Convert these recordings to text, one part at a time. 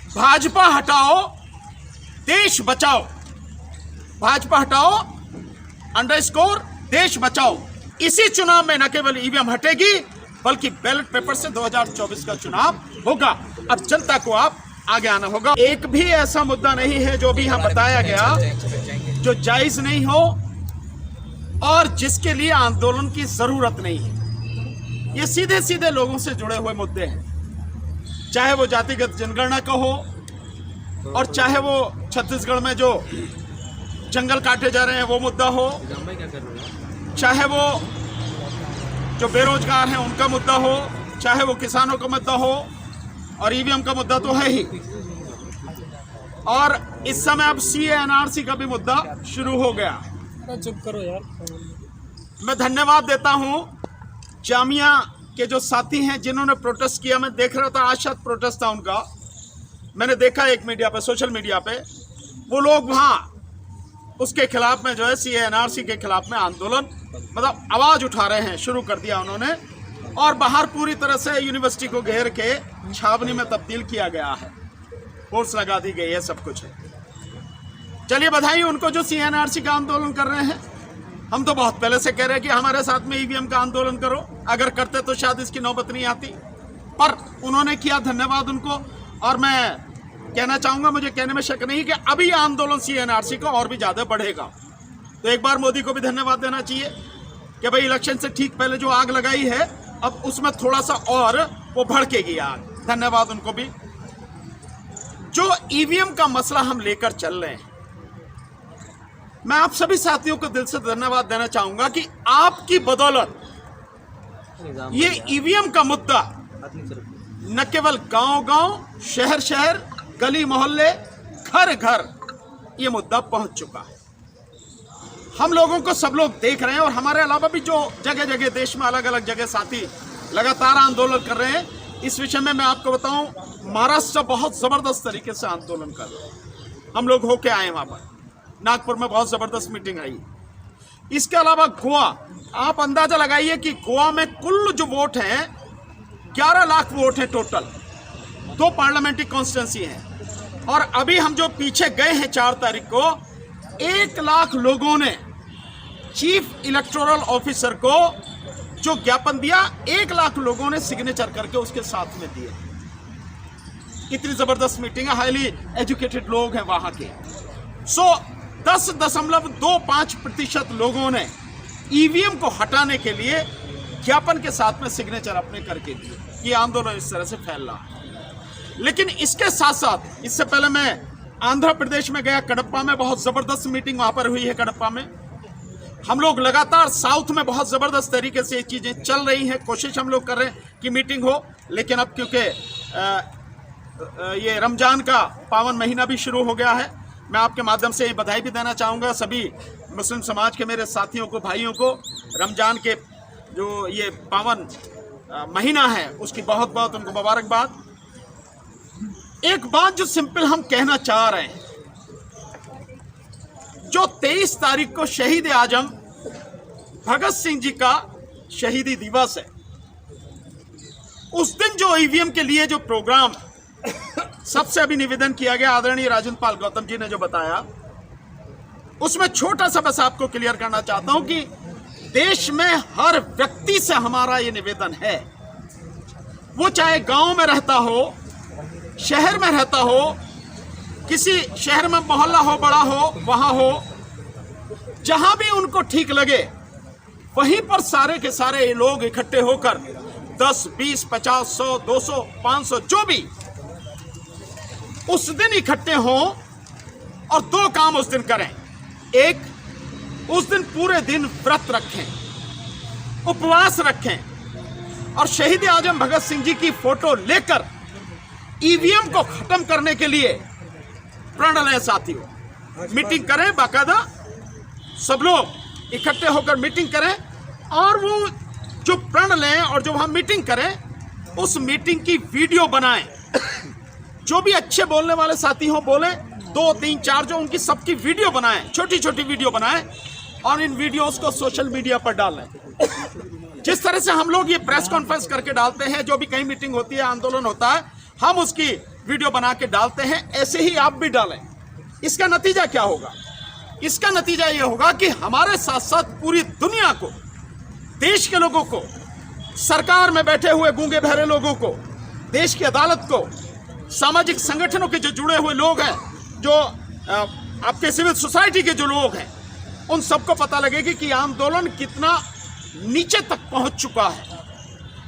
भाजपा हटाओ देश बचाओ, भाजपा हटाओ _ देश बचाओ। इसी चुनाव में न केवल ईवीएम हटेगी बल्कि बैलेट पेपर से 2024 का चुनाव होगा। अब जनता को आप आगे आना होगा। एक भी ऐसा मुद्दा नहीं है जो भी यहां बताया गया जो जायज नहीं हो और जिसके लिए आंदोलन की जरूरत नहीं है। ये सीधे सीधे लोगों से जुड़े हुए मुद्दे हैं, चाहे वो जातिगत जनगणना का हो और चाहे वो छत्तीसगढ़ में जो जंगल काटे जा रहे हैं वो मुद्दा हो, चाहे वो जो बेरोजगार हैं उनका मुद्दा हो, चाहे वो किसानों का मुद्दा हो, और ईवीएम का मुद्दा तो है ही। और इस समय अब CA/NRC का भी मुद्दा शुरू हो गया। चुप करो यार। मैं धन्यवाद देता हूं जामिया के जो साथी हैं जिन्होंने प्रोटेस्ट किया। मैं देख रहा था, आज शायद प्रोटेस्ट था उनका, मैंने देखा एक मीडिया पे, सोशल मीडिया पे, वो लोग वहां उसके खिलाफ में जो है CA/NRC के खिलाफ में आंदोलन मतलब आवाज उठा रहे हैं, शुरू कर दिया उन्होंने। और बाहर पूरी तरह से यूनिवर्सिटी को घेर के छावनी में तब्दील किया गया है, फोर्स लगा दी गई है, सब कुछ है। चलिए बधाई उनको जो CA/NRC का आंदोलन कर रहे हैं। हम तो बहुत पहले से कह रहे हैं कि हमारे साथ में ईवीएम का आंदोलन करो, अगर करते तो शायद इसकी नौबत नहीं आती, पर उन्होंने किया, धन्यवाद उनको। और मैं कहना चाहूंगा, मुझे कहने में शक नहीं कि अभी आंदोलन CA/NRC का और भी ज्यादा बढ़ेगा। तो एक बार मोदी को भी धन्यवाद देना चाहिए कि भाई इलेक्शन से ठीक पहले जो आग लगाई है अब उसमें थोड़ा सा और वो भड़केगी आग, धन्यवाद उनको भी। जो ईवीएम का मसला हम लेकर चल रहे हैं, मैं आप सभी साथियों को दिल से धन्यवाद देना चाहूंगा कि आपकी बदौलत ये ईवीएम का मुद्दा न केवल गांव-गांव, शहर-शहर, गली मोहल्ले, घर-घर ये मुद्दा पहुंच चुका है। हम लोगों को सब लोग देख रहे हैं और हमारे अलावा भी जो जगह जगह देश में अलग अलग जगह साथी लगातार आंदोलन कर रहे हैं। इस विषय में मैं आपको बताऊं, महाराष्ट्र बहुत जबरदस्त तरीके से आंदोलन कर रहे हैं। हम लोग होके आए वहां पर, नागपुर में बहुत जबरदस्त मीटिंग आई। इसके अलावा गोवा, आप अंदाजा लगाइए कि गोवा में कुल जो वोट हैं 11 लाख वोट हैं टोटल, 2 पार्लियामेंट्री कॉन्स्टिट्यूंसी हैं। और अभी हम जो पीछे गए हैं 4 तारीख को, 1 लाख लोगों ने चीफ इलेक्टोरल ऑफिसर को जो ज्ञापन दिया, 1 लाख लोगों ने सिग्नेचर करके उसके साथ में दिए। इतनी जबरदस्त मीटिंग है, हाईली एजुकेटेड लोग हैं वहां के। 10.25% लोगों ने ईवीएम को हटाने के लिए ज्ञापन के साथ में सिग्नेचर अपने करके दिए। ये आंदोलन इस तरह से फैल रहा है। लेकिन इसके साथ साथ, इससे पहले मैं आंध्र प्रदेश में गया, कडप्पा में बहुत जबरदस्त मीटिंग वहां पर हुई है। कडप्पा में हम लोग लगातार, साउथ में बहुत जबरदस्त तरीके से ये चीजें चल रही हैं, कोशिश हम लोग कर रहे हैं कि मीटिंग हो। लेकिन अब क्योंकि ये रमजान का पावन महीना भी शुरू हो गया है, मैं आपके माध्यम से ये बधाई भी देना चाहूँगा सभी मुस्लिम समाज के मेरे साथियों को, भाइयों को। रमजान के जो ये पावन महीना है उसकी बहुत बहुत उनको मुबारकबाद। एक बात जो सिंपल हम कहना चाह रहे हैं, जो 23 तारीख को शहीद आजम भगत सिंह जी का शहीदी दिवस है, उस दिन जो ईवीएम के लिए जो प्रोग्राम सबसे अभी निवेदन किया गया, आदरणीय राजेंद्र पाल गौतम जी ने जो बताया, उसमें छोटा सा बस आपको क्लियर करना चाहता हूं कि देश में हर व्यक्ति से हमारा ये निवेदन है, वो चाहे गांव में रहता हो, शहर में रहता हो, किसी शहर में मोहल्ला हो, बड़ा हो, वहां हो, जहां भी उनको ठीक लगे वहीं पर सारे के सारे लोग इकट्ठे होकर 10, 20, 50, 100, 200, 500 जो भी उस दिन इकट्ठे हों और 2 काम उस दिन करें। एक, उस दिन पूरे दिन व्रत रखें, उपवास रखें और शहीद आजम भगत सिंह जी की फोटो लेकर ईवीएम को खत्म करने के लिए प्रण लें। साथियों, मीटिंग करें, बाकायदा सब लोग इकट्ठे होकर मीटिंग करें और वो जो प्रण लें और जो हम मीटिंग करें उस मीटिंग की वीडियो बनाएं। जो भी अच्छे बोलने वाले साथी हो बोले, 2, 3, 4 जो उनकी सबकी वीडियो बनाएं, छोटी छोटी वीडियो बनाएं और इन वीडियोस को सोशल मीडिया पर डालें। जिस तरह से हम लोग ये प्रेस कॉन्फ्रेंस करके डालते हैं, जो भी कहीं मीटिंग होती है, आंदोलन होता है, हम उसकी वीडियो बना के डालते हैं, ऐसे ही आप भी डालें। इसका नतीजा क्या होगा? इसका नतीजा यह होगा कि हमारे साथ साथ पूरी दुनिया को, देश के लोगों को, सरकार में बैठे हुए गूंगे बहरे लोगों को, देश की अदालत को, सामाजिक संगठनों के जो जुड़े हुए लोग हैं, जो आपके सिविल सोसाइटी के जो लोग हैं, उन सबको पता लगेगी कि आंदोलन कितना नीचे तक पहुंच चुका है।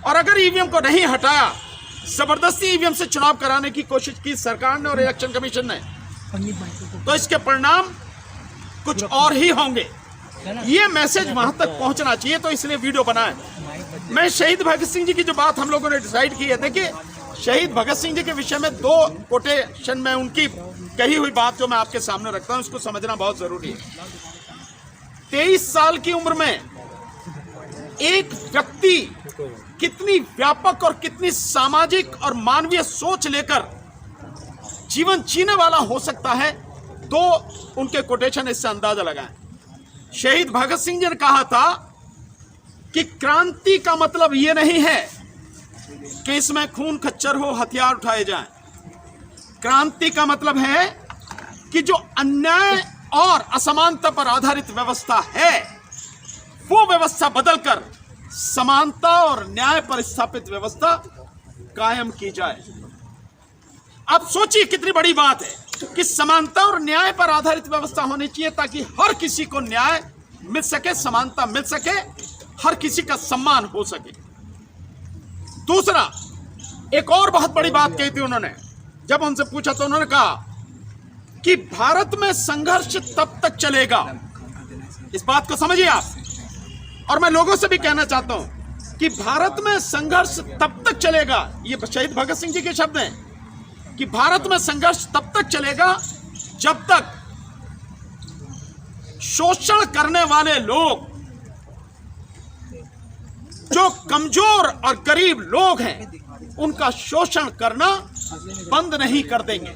और अगर ईवीएम को नहीं हटाया, जबरदस्ती ईवीएम से चुनाव कराने की कोशिश की सरकार ने और इलेक्शन कमीशन ने, तो इसके परिणाम कुछ और ही होंगे। ये मैसेज वहां तक पहुंचना चाहिए, तो इसलिए वीडियो बनाए। मैं शहीद भगत सिंह जी की जो बात हम लोगों ने डिसाइड की है, देखिए शहीद भगत सिंह जी के विषय में 2 कोटेशन में उनकी कही हुई बात जो मैं आपके सामने रखता हूं, उसको समझना बहुत जरूरी है। 23 साल की उम्र में एक व्यक्ति कितनी व्यापक और कितनी सामाजिक और मानवीय सोच लेकर जीवन जीने वाला हो सकता है, 2 उनके कोटेशन इससे अंदाजा लगाएं। शहीद भगत सिंह जी ने कहा था कि क्रांति का मतलब यह नहीं है कि इसमें खून खच्चर हो, हथियार उठाए जाएं। क्रांति का मतलब है कि जो अन्याय और असमानता पर आधारित व्यवस्था है, वो व्यवस्था बदलकर समानता और न्याय पर स्थापित व्यवस्था कायम की जाए। आप सोचिए कितनी बड़ी बात है कि समानता और न्याय पर आधारित व्यवस्था होनी चाहिए, ताकि हर किसी को न्याय मिल सके, समानता मिल सके, हर किसी का सम्मान हो सके। दूसरा, एक और बहुत बड़ी बात कही थी उन्होंने। जब उनसे पूछा तो उन्होंने कहा कि भारत में संघर्ष तब तक चलेगा, इस बात को समझिए आप। और मैं लोगों से भी कहना चाहता हूं कि भारत में संघर्ष तब तक चलेगा, ये शहीद भगत सिंह जी के शब्द हैं, कि भारत में संघर्ष तब तक चलेगा जब तक शोषण करने वाले लोग, जो कमजोर और गरीब लोग हैं, उनका शोषण करना बंद नहीं कर देंगे।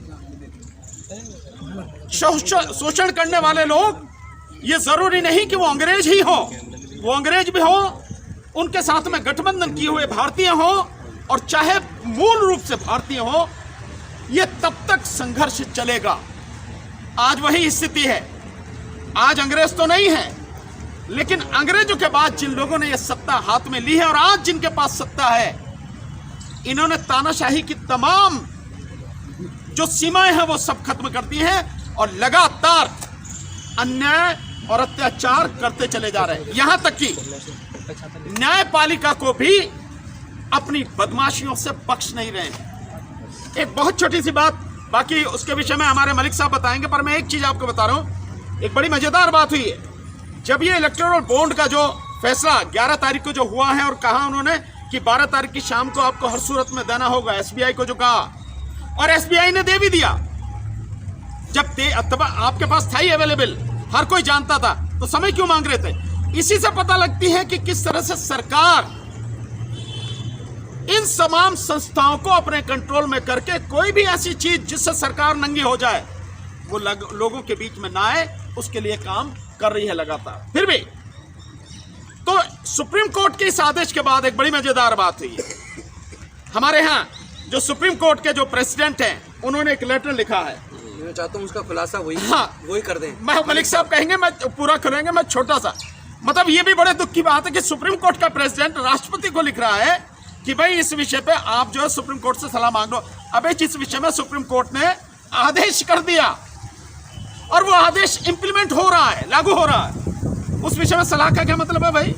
शोषण करने वाले लोग, ये जरूरी नहीं कि वो अंग्रेज ही हो, वो अंग्रेज भी हो, उनके साथ में गठबंधन किए हुए भारतीय हो, और चाहे मूल रूप से भारतीय हो, ये तब तक संघर्ष चलेगा। आज वही स्थिति है। आज अंग्रेज तो नहीं है, लेकिन अंग्रेजों के बाद जिन लोगों ने ये सत्ता हाथ में ली है और आज जिनके पास सत्ता है, इन्होंने तानाशाही की तमाम जो सीमाएं हैं वो सब खत्म कर दी हैं और लगातार अन्याय और अत्याचार करते चले जा रहे हैं। यहां तक कि न्यायपालिका को भी अपनी बदमाशियों से बख्श नहीं रहे। एक बहुत छोटी सी बात, बाकी उसके विषय में हमारे मलिक साहब बताएंगे, पर मैं एक चीज आपको बता रहा हूं। एक बड़ी मजेदार बात हुई है। जब ये इलेक्टोरल बॉन्ड का जो फैसला 11 तारीख को जो हुआ है, और कहा उन्होंने कि 12 तारीख की शाम को आपको हर सूरत में देना होगा, एसबीआई को जो कहा, और एसबीआई ने दे भी दिया। जब आपके पास था ही अवेलेबल, हर कोई जानता था, तो समय क्यों मांग रहे थे? इसी से पता लगती है कि किस तरह से सरकार इन तमाम संस्थाओं को अपने कंट्रोल में करके कोई भी ऐसी चीज जिससे सरकार नंगी हो जाए, वो लोगों के बीच में ना आए, उसके लिए काम कर रही है लगातार। फिर भी तो सुप्रीम कोर्ट के इस आदेश के बाद एक बड़ी मजेदार बात हुई है। हमारे यहाँ जो सुप्रीम कोर्ट के जो प्रेसिडेंट हैं, उन्होंने एक लेटर लिखा है। मैं चाहता हूं उसका खुलासा वही कर दें। मैं मलिक साहब कहेंगे, मैं पूरा करेंगे, मैं छोटा सा, मतलब ये भी बड़े दुख की बात है कि सुप्रीम कोर्ट का प्रेसिडेंट राष्ट्रपति को लिख रहा है कि भाई इस विषय पे आप जो है सुप्रीम कोर्ट से सलाह मांग लो। अब इस विषय में सुप्रीम कोर्ट ने आदेश कर दिया और वो आदेश इंप्लीमेंट हो रहा है, लागू हो रहा है। उस विषय में सलाह का क्या मतलब है भाई?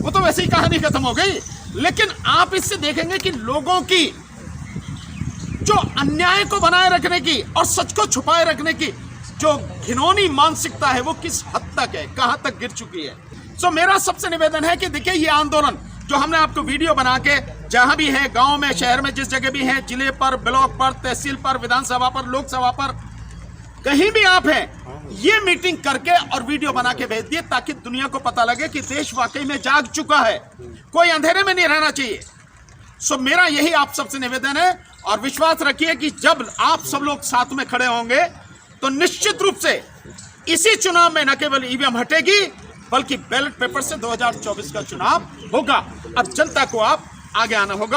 वो तो वैसे ही कहानी खत्म हो गई। लेकिन आप इससे देखेंगे कि लोगों की जो अन्याय को बनाए रखने की और सच को छुपाए रखने की जो घिनौनी मानसिकता है, वो किस हद तक है, कहां तक गिर चुकी है। सो मेरा सबसे निवेदन है कि देखिए, ये आंदोलन जो हमने आपको वीडियो बना के जहां भी है, गांव में, शहर में, जिस जगह भी है, जिले पर, ब्लॉक पर, तहसील पर, विधानसभा पर, लोकसभा पर, कहीं भी आप हैं, ये मीटिंग करके और वीडियो बना के भेज दिए, ताकि दुनिया को पता लगे कि देश वाकई में जाग चुका है, कोई अंधेरे में नहीं रहना चाहिए। सो मेरा यही आप सबसे निवेदन है, और विश्वास रखिए कि जब आप सब लोग साथ में खड़े होंगे तो निश्चित रूप से इसी चुनाव में न केवल ईवीएम हटेगी, बल्कि बैलेट पेपर से 2024 का चुनाव होगा। अब जनता को आप आगे आना होगा।